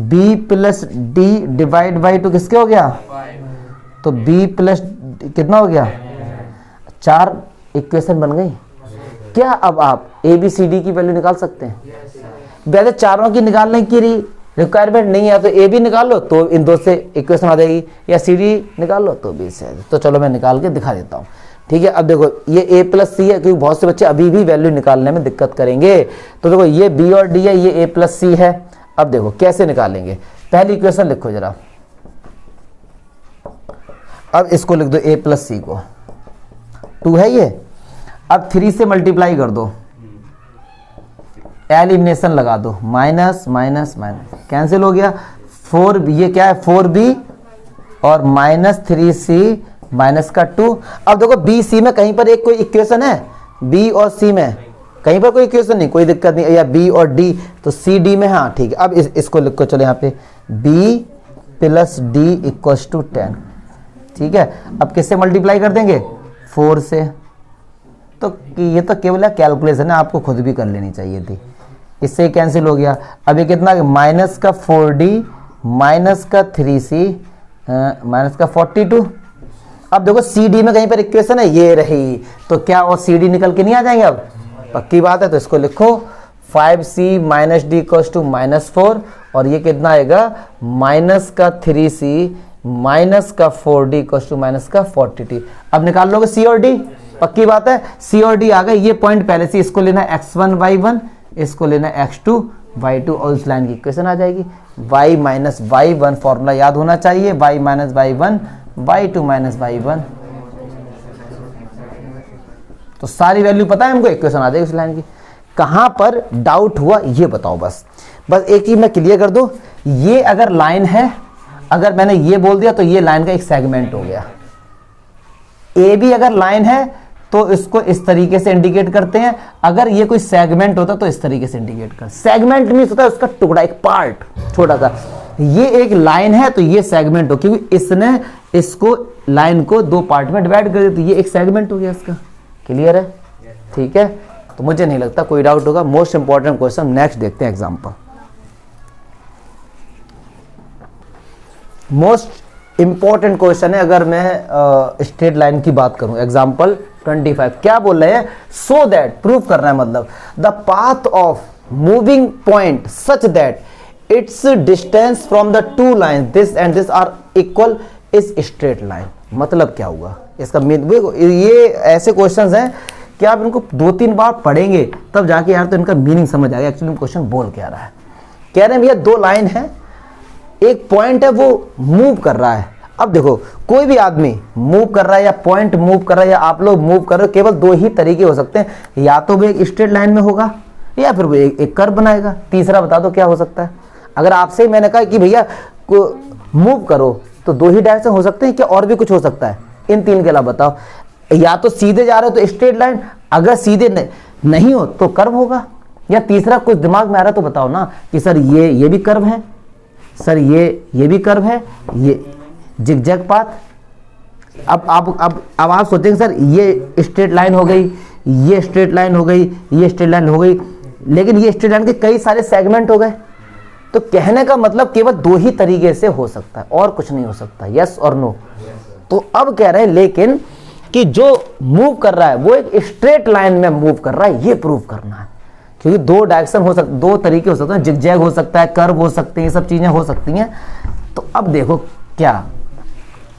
b plus d divide by 2 किसके हो गया? तो b प्लस कितना हो गया? 4 इक्वेशन बन गई क्या? अब आप ए बी सी डी की वैल्यू निकाल सकते हैं। वैसे चारों की निकालने की रिक्वायरमेंट नहीं है, तो ए भी निकाल लो तो इन दो से इक्वेशन आ जाएगी, या सी डी निकाल लो तो बी से। तो चलो मैं निकाल के दिखा देता हूँ, ठीक है। अब देखो ये a प्लस सी है, क्योंकि बहुत से बच्चे अभी भी वैल्यू निकालने में दिक्कत करेंगे। तो देखो ये b और d है, ये a प्लस सी है। अब देखो कैसे निकालेंगे, पहली इक्वेशन लिखो जरा, अब इसको लिख दो a प्लस सी को, 2 है ये। अब 3 से मल्टीप्लाई कर दो, एलिमिनेशन लगा दो, माइनस माइनस माइनस कैंसिल हो गया। 4 ये क्या है 4b और माइनस 3c माइनस का 2। अब देखो बी सी में कहीं पर एक कोई इक्वेशन है, बी और सी में कहीं पर कोई इक्वेशन नहीं, कोई दिक्कत नहीं, या बी और डी, तो सी डी में हाँ ठीक है। अब इसको लिखो चलो यहाँ पे b plus d equals to 10, ठीक है। अब किससे मल्टीप्लाई कर देंगे? 4 से। तो ये तो केवल है कैलकुलेशन है, आपको खुद भी कर लेनी चाहिए थी। इससे कैंसिल हो गया। अब ये कितना, माइनस का 4d माइनस का 3c माइनस का 42। अब देखो सी डी में कहीं पर इक्वेशन है, ये रही, तो क्या और सी डी निकल के नहीं आ जाएंगे? अब पक्की बात है, तो इसको लिखो 5c minus D equals to -4, और ये कितना आएगा माइनस का 3c माइनस का 4d इक्वल्स टू माइनस का 42। अब निकाल लोगे सी और डी, पक्की बात है, सी और डी आ गए। ये पॉइंट पहले से, इसको लेना x1 y1, इसको लेना x2 y2, और उस लाइन की इक्वेशन आ जाएगी y माइनस y1, फॉर्मूला याद होना चाहिए, y minus y1 y2 minus y1। तो सारी वैल्यू पता है हमको, इक्वेशन आ जाएगी उस लाइन की। कहां पर डाउट हुआ ये बताओ, बस एक चीज मैं क्लियर कर दूं, ये अगर लाइन है, अगर मैंने ये बोल दिया तो ये लाइन का एक सेगमेंट हो गया। ए भी अगर लाइन है तो इसको इस तरीके से इंडिकेट करते हैं, अगर ये कोई सेगमेंट होता तो इस तरीके से इंडिकेट कर। सेगमेंट मींस होता है उसका टुकड़ा, एक पार्ट छोटा सा। ये एक लाइन है तो ये सेगमेंट हो, क्योंकि इसने इसको लाइन को 2 पार्ट में डिवाइड कर दिया, तो ये एक सेगमेंट हो गया इसका। क्लियर है? ठीक है, तो मुझे नहीं लगता कोई डाउट होगा। मोस्ट इंपॉर्टेंट क्वेश्चन नेक्स्ट देखते हैं, एग्जाम्पल। मोस्ट इंपॉर्टेंट क्वेश्चन है, अगर मैं स्ट्रेट लाइन की बात करूं। एग्जाम्पल 25 क्या बोल रहे हैं? सो दैट, प्रूव करना है, मतलब the path of moving point such that its distance from the 2 line this and this are equal is straight line. मतलब क्या हुआ इसका मीन? ये ऐसे क्वेश्चंस हैं कि आप इनको 2-3 बार पढ़ेंगे तब जाके यार तो इनका मीनिंग समझ आएगा एक्चुअली क्वेश्चन बोल क्या रहा है। कह रहे हैं भैया 2 लाइन है, एक पॉइंट है वो मूव कर रहा है। अब देखो कोई भी आदमी मूव कर रहा है या पॉइंट मूव कर रहा है या आप लोग मूव कर रहे हो, केवल 2 ही तरीके हो सकते हैं, या तो वो एक स्ट्रेट लाइन में होगा या फिर वो एक कर्व बनाएगा। तीसरा बता दो क्या हो सकता है? अगर आपसे मैंने कहा कि भैया मूव करो तो 2 ही डायरेक्शन हो सकते हैं, क्या और भी कुछ हो सकता है? इन 3 के अलावा बताओ। या तो सीधे जा रहे हो तो स्ट्रेट लाइन, अगर सीधे नहीं हो तो कर्व होगा, या तीसरा कुछ दिमाग में आ रहा तो बताओ ना कि सर ये भी कर्व है, सर ये भी कर्व है, ये जिगजैग पाथ। अब आप सोचेंगे सर ये स्ट्रेट लाइन हो गई, ये स्ट्रेट लाइन हो गई, ये स्ट्रेट लाइन हो गई, लेकिन ये स्ट्रेट लाइन के कई सारे सेगमेंट हो गए। तो कहने का मतलब केवल 2 ही तरीके से हो सकता है और कुछ नहीं हो सकता। यस और नो? तो अब कह रहे हैं लेकिन कि जो मूव कर रहा है वो एक स्ट्रेट लाइन में मूव कर रहा है, ये प्रूव करना है। क्योंकि दो डायरेक्शन हो सकते, दो तरीके हो सकते हैं, जिगजैग हो सकता है, कर्व हो सकते हैं, ये सब चीजें हो सकती हैं। तो अब देखो क्या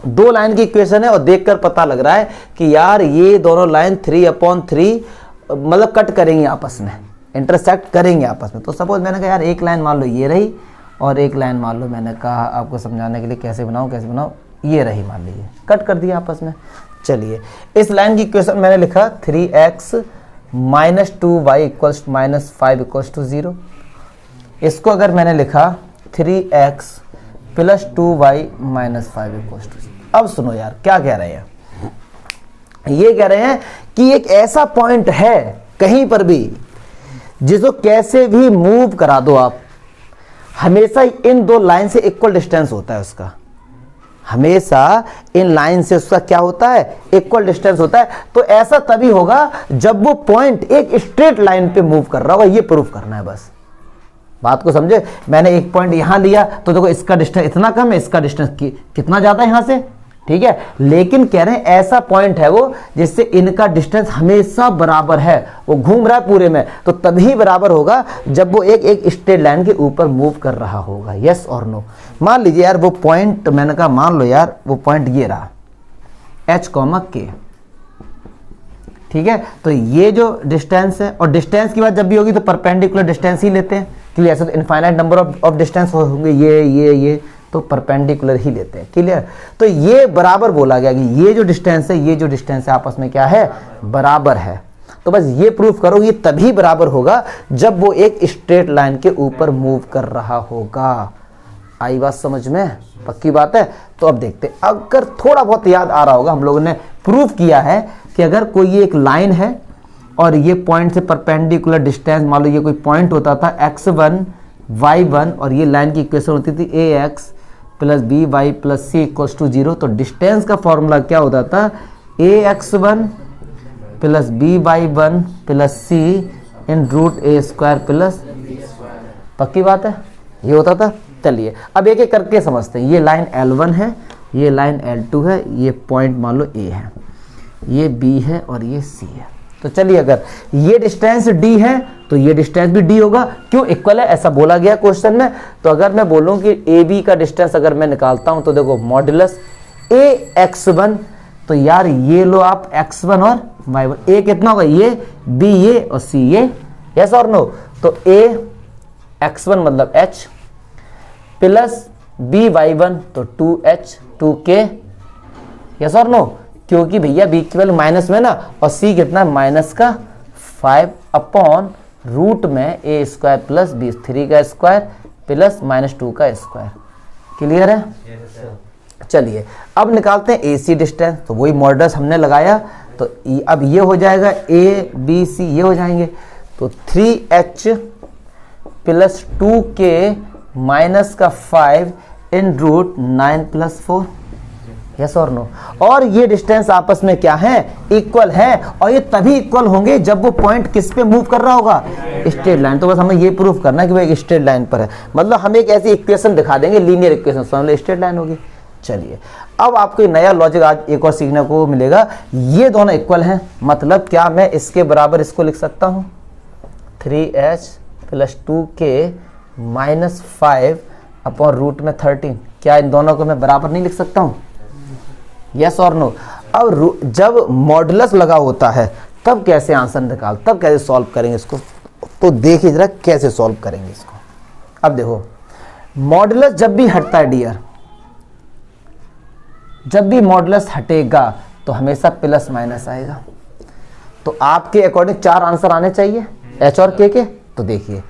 दो लाइन की इक्वेशन है और देखकर पता लग रहा है कि यार ये दोनों लाइन 3/3 मतलब कट करेंगी आपस में, इंटरसेक्ट करेंगे आपस में। तो सपोज मैंने कहा यार एक लाइन मान लो ये रही और एक लाइन मान लो, मैंने कहा आपको समझाने के लिए कैसे बनाओ, ये रही मान लीजिए, कट कर दिया आपस में। चलिए इस लाइन की इक्वेशन मैंने लिखा 3x - 2y = -5 = 0। इसको अगर मैंने लिखा 3x + 2y - 5 = 0। अब सुनो यार क्या कह रहे हैं, ये कह रहे हैं कि एक ऐसा पॉइंट है कहीं पर भी जिसको कैसे भी मूव करा दो आप, हमेशा इन दो लाइन से इक्वल डिस्टेंस होता है उसका, हमेशा इन लाइन से उसका क्या होता है, इक्वल डिस्टेंस होता है। तो ऐसा तभी होगा जब वो पॉइंट एक स्ट्रेट लाइन पे मूव कर रहा होगा, ये प्रूफ करना है बस। बात को समझे, मैंने एक पॉइंट यहां लिया तो देखो इसका डिस्टेंस इतना कम है, इसका डिस्टेंस कितना ज्यादा है यहां से, ठीक है। लेकिन कह रहे हैं ऐसा पॉइंट है वो जिससे इनका डिस्टेंस हमेशा बराबर है, वो घूम रहा है पूरे में, तो तभी बराबर होगा जब वो एक स्ट्रेट लाइन के ऊपर मूव कर रहा होगा। यस और नो। मान लीजिए यार वो पॉइंट, मैंने कहा मान लो यार वो पॉइंट ये रहा h, k, ठीक है। तो ये जो डिस्टेंस है, और डिस्टेंस की बात जब भी होगी तो परपेंडिकुलर डिस्टेंस ही लेते हैं, क्लियर। ऐसे तो इनफाइनाइट नंबर ऑफ डिस्टेंस होंगे, ये तो परपेंडिकुलर ही लेते हैं, क्लियर। तो ये बराबर बोला गया कि ये जो डिस्टेंस है, ये जो डिस्टेंस है आपस में क्या है, बराबर है। तो बस ये प्रूफ करो, ये तभी बराबर होगा जब वो एक स्ट्रेट लाइन के ऊपर मूव कर रहा होगा। आई बात समझ में, पक्की बात है। तो अब देखते हैं, अगर थोड़ा बहुत याद आ रहा होगा, हम लोगों ने प्रूफ किया है कि अगर कोई एक लाइन है और ये पॉइंट से परपेंडिकुलर डिस्टेंस, मान लो ये कोई पॉइंट होता था x1 y1 और ये लाइन की इक्वेशन होती थी ax + by + c = 0। तो डिस्टेंस का फॉर्मूला क्या होता था, ax1 + by1 + c √a² + पक्की बात है, ये होता था। चलिए अब एक एक करके समझते हैं। ये लाइन L1 है, ये लाइन L2 है, ये पॉइंट मान लो A है, ये B है और ये C है। तो चलिए अगर ये डिस्टेंस D है तो ये डिस्टेंस भी D होगा, क्यों, इक्वल है, ऐसा बोला गया क्वेश्चन में। तो अगर मैं बोलूं कि AB का डिस्टेंस अगर मैं निकालता हूं तो देखो मॉड्यूलस AX1, तो यार ये लो आप x1 और y1, A कितना होगा, ये B ये और C ये, यस और नो। तो AX1 मतलब H प्लस BY1 तो 2H 2K, यस और नो, क्योंकि भैया B की वैल्यू माइनस में ना, और C कितना -5/√ में A² + B 3 का स्क्वायर प्लस -2 का स्क्वायर, क्लियर है। चलिए अब निकालते हैं AC डिस्टेंस। तो वही मॉड्यूलस हमने लगाया, तो अब ये हो जाएगा ABC, ये हो जाएंगे। तो 3H + 2K -5 √9 + 4, यस और नो। और ये डिस्टेंस आपस में क्या है, इक्वल है, और ये तभी इक्वल होंगे जब वो पॉइंट किस पे मूव कर रहा होगा, स्ट्रेट लाइन। तो बस हमें ये प्रूफ करना है कि वो एक स्ट्रेट लाइन पर है, मतलब हम एक ऐसी इक्वेशन दिखा देंगे, लीनियर इक्वेशन, समझ लो स्ट्रेट लाइन होगी। चलिए अब आपको नया लॉजिक आज एक और सीखने को मिलेगा। ये दोनों इक्वल हैं, मतलब क्या मैं इसके बराबर इसको लिख सकता हूँ 3H + 2K -5/√13। क्या इन दोनों को मैं बराबर नहीं लिख सकता हूँ, यस और नो। अब जब मॉडुलस लगा होता है तब कैसे आंसर निकाल, तब कैसे सॉल्व करेंगे इसको, तो देखिए जरा कैसे सॉल्व करेंगे इसको। अब देखो मॉडुलस जब भी हटता है डियर, जब भी मॉडुलस हटेगा तो हमेशा प्लस माइनस आएगा। तो आपके अकॉर्डिंग 4 आंसर आने चाहिए H और K के। तो देखिए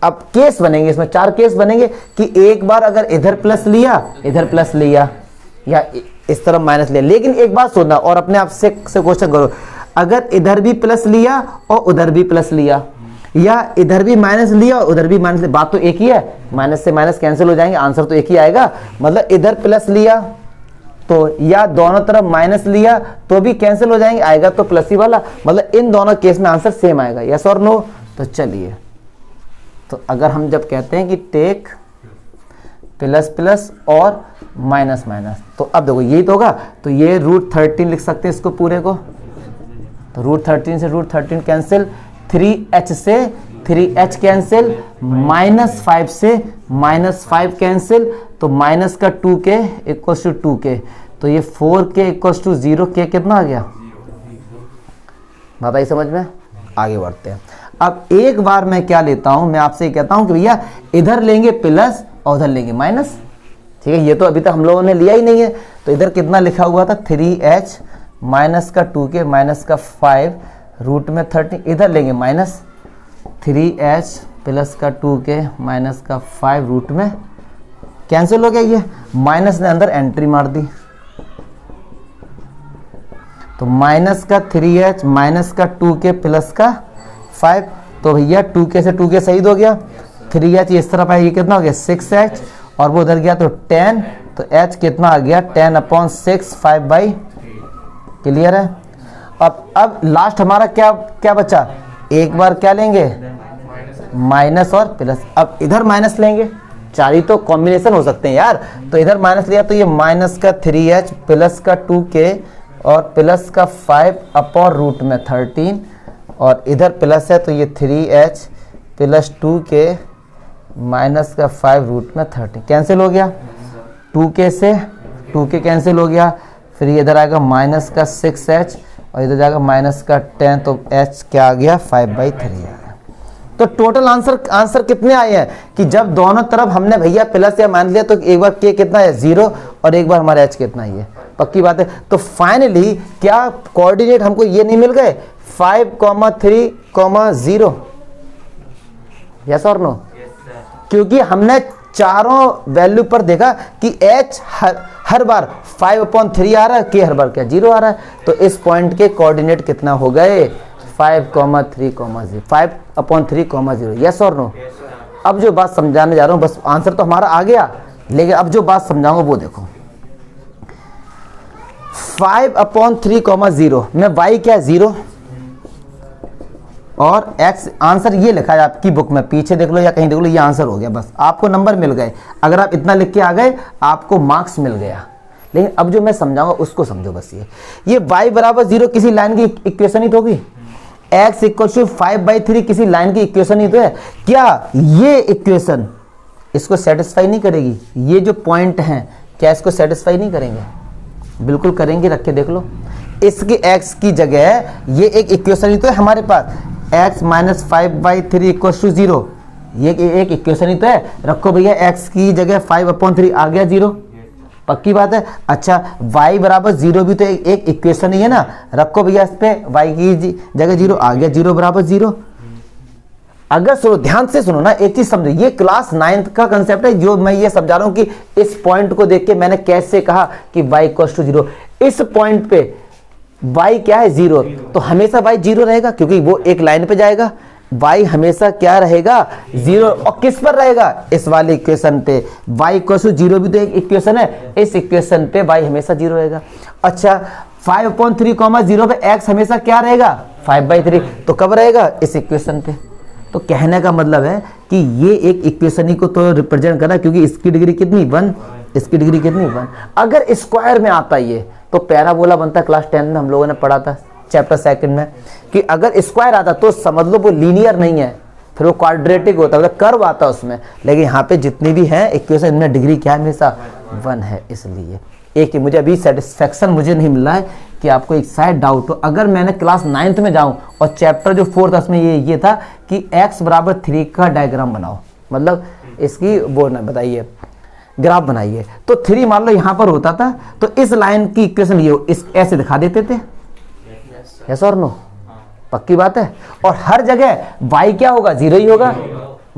अब केस बनेंगे, इसमें 4 केस बनेंगे कि एक बार अगर इधर प्लस लिया, इधर प्लस लिया, या इस तरफ माइनस लिया। लेकिन एक बात सोचना और अपने आप से क्वेश्चन करो, अगर इधर भी प्लस लिया और उधर भी प्लस लिया, या इधर भी माइनस लिया और उधर भी माइनस लिया, बात तो एक ही है, माइनस से माइनस कैंसिल हो जाएंगे, आंसर तो एक ही आएगा। मतलब इधर प्लस लिया तो, या दोनों तरफ माइनस लिया तो भी कैंसिल हो जाएंगे, आएगा तो प्लस ही वाला। मतलब इन दोनों केस में आंसर सेम आएगा, यस और नो। तो चलिए, तो अगर हम जब कहते हैं कि टेक प्लस प्लस और माइनस माइनस। तो अब देखो यही तो होगा, तो ये √13 लिख सकते हैं इसको पूरे को। तो √13 से √13 कैंसिल, 3h से 3h कैंसिल, -5 से -5 कैंसिल, तो माइनस का 2k इक्वल्स टू 2k, तो ये 4k इक्वल्स टू 0k कितना आ गया, बताइए समझ में। आगे बढ़ते हैं। अब एक बार मैं क्या लेता हूं, मैं आपसे कहता हूं कि भैया इधर लेंगे प्लस और उधर लेंगे माइनस, ठीक है। ये तो अभी तक हम लोगों ने लिया ही नहीं है, तो इधर कितना लिखा हुआ था 3h माइनस का 2k माइनस का 5 रूट में 13, इधर लेंगे माइनस 3h प्लस का 2k माइनस का 5 रूट में कैंसिल हो गया, ये माइनस ने अंदर एंट्री मार दी, तो माइनस का 3h माइनस का 2k प्लस का 5, तो भैया 2k से 2k शहीद हो गया, 3h इस तरफ आया, ये कितना हो गया 6h, और वो उधर गया तो 10, तो h कितना आ गया 10/6 5/, क्लियर है। अब लास्ट हमारा क्या क्या बचा, एक बार क्या लेंगे माइनस और प्लस, अब इधर माइनस लेंगे, चार ही तो कॉम्बिनेशन हो सकते हैं यार, तो इधर माइनस लिया तो ये माइनस का 3h प्लस का 2k और प्लस का 5 अपॉन रूट में 13, और इधर प्लस है तो ये 3h प्लस 2k माइनस का 5 रूट में 13 कैंसिल हो गया, 2k से 2k कैंसिल हो गया, फिर ये इधर आएगा माइनस का 6h और इधर जाएगा माइनस का 10, तो h क्या आ गया 5/3 आ गया। तो टोटल आंसर कितने आए हैं कि जब दोनों तरफ हमने भैया प्लस या मान लिया, तो एक बार k कितना है 0 और एक बार हमारा h कितना ही है, पक्की बात है। तो फाइनली क्या कोऑर्डिनेट हमको ये नहीं मिल गए 5,3,0, यस और नो, क्योंकि हमने चारों वैल्यू पर देखा कि h हर बार 5/3 आ रहा है, k हर बार क्या 0 आ रहा है, तो इस पॉइंट के कोऑर्डिनेट कितना हो गए 5,3,0, 5/3,0, यस और नो। अब जो बात समझाने जा रहा हूं, बस आंसर तो हमारा आ गया, लेकिन अब जो बात समझाऊंगा वो देखो, 5/3,0 में y क्या है 0 और x, आंसर ये लिखा है आपकी बुक में, पीछे देख लो या कहीं देख लो, ये आंसर हो गया, बस आपको नंबर मिल गए। अगर आप इतना लिख के आ गए आपको मार्क्स मिल गया। लेकिन अब जो मैं समझाऊंगा उसको समझो बस। ये y बराबर 0 किसी लाइन की इक्वेशन ही तो होगी, x इक्वल टू 5/3 किसी लाइन की इक्वेशन ही तो है। क्या ये इक्वेशन इसको सेटिस्फाई नहीं करेगी? ये जो पॉइंट हैं क्या इसको सेटिस्फाई नहीं करेंगे? बिल्कुल करेंगे, रख के देख लो। इसके x की जगह ये एक इक्वेशन ही तो है हमारे पास, x माइनस 5/3 इक्वल टू 0, ये एक इक्वेशन ही तो है। रखो भैया x की जगह 5/3 आ गया 0, पक्की बात है। अच्छा y बराबर 0 भी तो एक इक्वेशन ही है ना, रखो भैया इस पे y की जगह 0 आ गया, 0 बराबर 0। अगर सुनो, ध्यान से सुनो ना, एक चीज समझो, ये क्लास 9th का कंसेप्ट है, जो मैं ये समझा रहा हूं कि इस पॉइंट को देख के मैंने कैसे कहा कि y इक्वल टू 0। इस पॉइंट पे y क्या है 0, तो हमेशा y 0 रहेगा क्योंकि वो एक लाइन पे जाएगा। y हमेशा क्या रहेगा 0, और किस पर रहेगा इस वाले इक्वेशन पे, y इक्वल टू 0 भी तो एक इक्वेशन है, इस इक्वेशन पे y हमेशा 0 रहेगा। अच्छा 5/3,0 पे x हमेशा क्या रहेगा 5/3, तो कब रहेगा इस इक्वेशन पे। तो कहने का मतलब है कि ये एक इक्वेशन ही को तो रिप्रेजेंट करना, क्योंकि इसकी डिग्री कितनी 1, इसकी डिग्री कितनी 1। अगर स्क्वायर में आता ये तो पैराबोला बनता, क्लास 10 में हम लोगों ने पढ़ा था चैप्टर 2 में, कि अगर स्क्वायर आता तो समझ लो वो लीनियर नहीं है, फिर वो क्वाड्रेटिक होता, मतलब कर्व आता उसमें। लेकिन यहाँ पे जितनी भी है इक्वेशन, इनमें डिग्री क्या है हमेशा 1 है। इसलिए एक ही मुझे अभी सेटिस्फेक्शन मुझे नहीं मिल रहा है कि आपको एक शायद डाउट हो। अगर मैंने क्लास 9th में जाऊं और चैप्टर जो 4th उसमें ये था कि x बराबर 3 का डायग्राम बनाओ, मतलब इसकी वो ना बताइए ग्राफ बनाइए, तो 3 मान लो यहाँ पर होता था, तो इस लाइन की इक्वेशन ये इस ऐसे दिखा देते थे, यस और नो, पक्की बात है। और हर जगह y क्या होगा 0 ही होगा,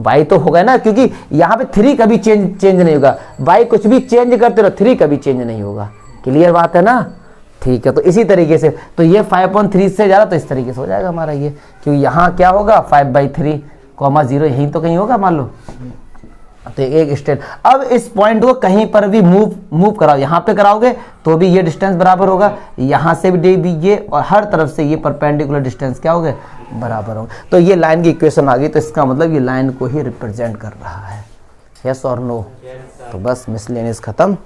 y तो होगा ना, क्योंकि यहाँ पे 3 कभी चेंज नहीं होगा, y कुछ भी चेंज करते रहो 3 कभी चेंज नहीं होगा। क्लियर बात है ना, ठीक है। तो इसी तरीके से तो ये 5/3 से ज़्यादा, तो इस तरीके से हो जाएगा हमारा ये, क्योंकि यहाँ क्या होगा 5/3, 0 यहीं तो कहीं होगा मान लो, तो एक स्टेट। अब इस पॉइंट को कहीं पर भी मूव कराओ, यहाँ पे कराओगे तो भी ये डिस्टेंस बराबर होगा, यहाँ से भी ये, और हर तरफ से ये परपेंडिकुलर डिस्टेंस क्या होगा बराबर होगा। तो ये लाइन की इक्वेशन आ गई, तो इसका मतलब ये लाइन को ही रिप्रेजेंट कर रहा है। यस और नो? तो बस मिसलेनियस खत्म।